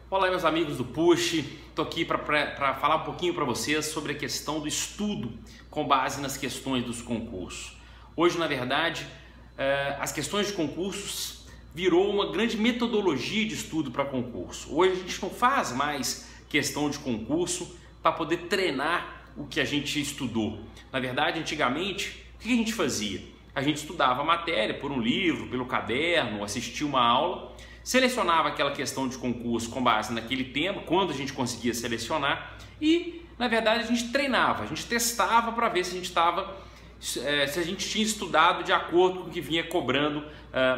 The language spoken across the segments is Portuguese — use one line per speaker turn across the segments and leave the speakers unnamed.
Olá, meus amigos do Push, estou aqui para falar um pouquinho para vocês sobre a questão do estudo com base nas questões dos concursos. Hoje, na verdade, as questões de concursos virou uma grande metodologia de estudo para concurso. Hoje a gente não faz mais questão de concurso para poder treinar o que a gente estudou. Na verdade, antigamente, o que a gente fazia? A gente estudava a matéria por um livro, pelo caderno, assistia uma aula, selecionava aquela questão de concurso com base naquele tema, quando a gente conseguia selecionar, e na verdade a gente treinava, a gente testava para ver se a gente tinha estudado de acordo com o que vinha cobrando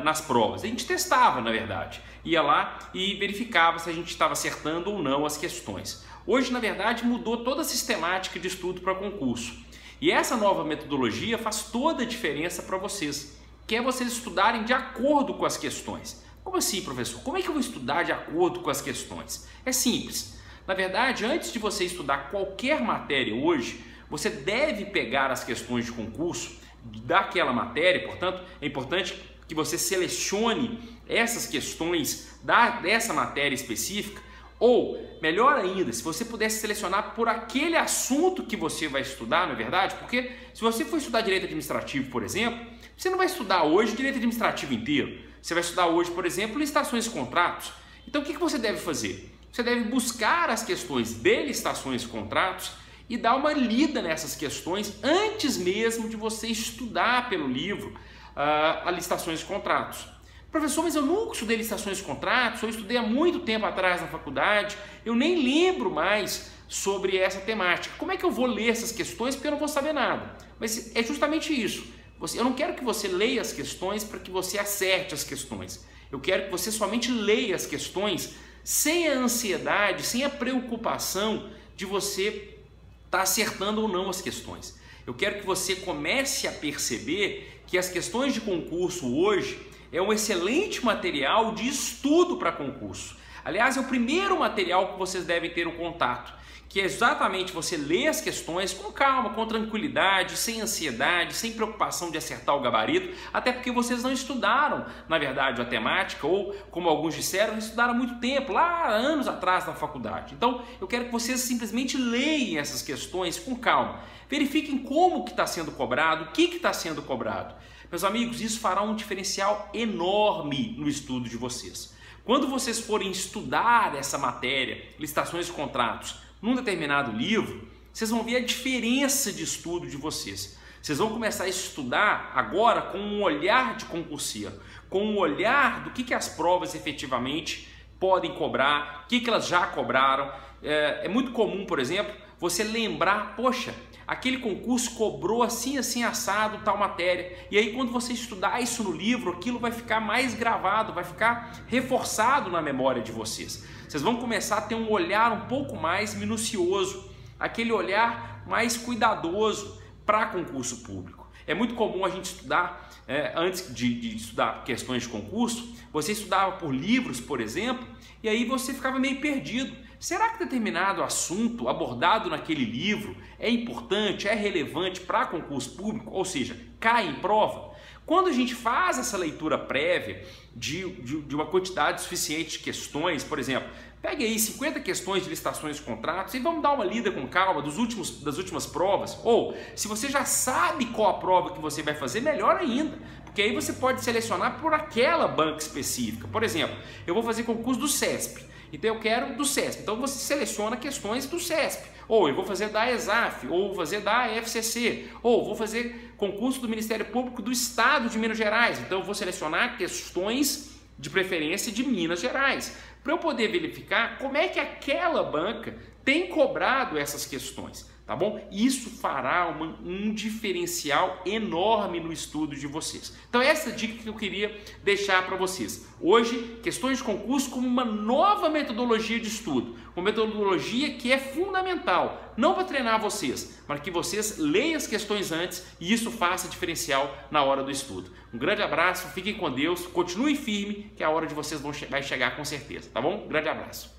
nas provas. A gente testava, na verdade, ia lá e verificava se a gente estava acertando ou não as questões. Hoje, na verdade, mudou toda a sistemática de estudo para concurso. E essa nova metodologia faz toda a diferença para vocês, que é vocês estudarem de acordo com as questões. Como assim, professor? Como é que eu vou estudar de acordo com as questões? É simples. Na verdade, antes de você estudar qualquer matéria hoje, você deve pegar as questões de concurso daquela matéria. Portanto, é importante que você selecione essas questões dessa matéria específica, ou, melhor ainda, se você pudesse selecionar por aquele assunto que você vai estudar, não é verdade? Porque se você for estudar direito administrativo, por exemplo, você não vai estudar hoje direito administrativo inteiro. Você vai estudar hoje, por exemplo, licitações e contratos. Então, o que você deve fazer? Você deve buscar as questões de licitações e contratos e dar uma lida nessas questões antes mesmo de você estudar pelo livro a licitações e contratos. Professor, mas eu nunca estudei licitações e contratos, eu estudei há muito tempo atrás na faculdade, eu nem lembro mais sobre essa temática. Como é que eu vou ler essas questões? Porque eu não vou saber nada. Mas é justamente isso. Eu não quero que você leia as questões para que você acerte as questões. Eu quero que você somente leia as questões sem a ansiedade, sem a preocupação de você estar acertando ou não as questões. Eu quero que você comece a perceber que as questões de concurso hoje é um excelente material de estudo para concurso. Aliás, é o primeiro material que vocês devem ter um contato, que é exatamente você ler as questões com calma, com tranquilidade, sem ansiedade, sem preocupação de acertar o gabarito, até porque vocês não estudaram, na verdade, a temática, ou, como alguns disseram, estudaram há muito tempo, lá anos atrás na faculdade. Então, eu quero que vocês simplesmente leiam essas questões com calma, verifiquem como que está sendo cobrado, o que está sendo cobrado. Meus amigos, isso fará um diferencial enorme no estudo de vocês. Quando vocês forem estudar essa matéria, licitações e contratos, num determinado livro, vocês vão ver a diferença de estudo de vocês. Vocês vão começar a estudar agora com um olhar de concurseiro, com um olhar do que as provas efetivamente podem cobrar, o que elas já cobraram. É muito comum, por exemplo, você lembrar, poxa, aquele concurso cobrou assim, assim, assado, tal matéria. E aí quando você estudar isso no livro, aquilo vai ficar mais gravado, vai ficar reforçado na memória de vocês. Vocês vão começar a ter um olhar um pouco mais minucioso, aquele olhar mais cuidadoso para concurso público. É muito comum a gente estudar, antes de estudar questões de concurso, você estudava por livros, por exemplo, e aí você ficava meio perdido. Será que determinado assunto abordado naquele livro é importante, é relevante para concurso público, ou seja, cai em prova? Quando a gente faz essa leitura prévia de uma quantidade suficiente de questões, por exemplo, pegue aí 50 questões de licitações e contratos e vamos dar uma lida com calma das últimas provas, ou se você já sabe qual a prova que você vai fazer, melhor ainda, porque aí você pode selecionar por aquela banca específica. Por exemplo, eu vou fazer concurso do CESP, então eu quero do CESP, então você seleciona questões do CESP, ou eu vou fazer da ESAF, ou vou fazer da FCC, ou vou fazer concurso do Ministério Público do Estado de Minas Gerais, então eu vou selecionar questões de preferência de Minas Gerais, para eu poder verificar como é que aquela banca tem cobrado essas questões, tá bom? Isso fará um diferencial enorme no estudo de vocês. Então essa é a dica que eu queria deixar para vocês. Hoje, questões de concurso como uma nova metodologia de estudo, uma metodologia que é fundamental, não para treinar vocês, mas que vocês leiam as questões antes e isso faça diferencial na hora do estudo. Um grande abraço, fiquem com Deus, continuem firme que a hora de vocês vai chegar com certeza, tá bom? Um grande abraço.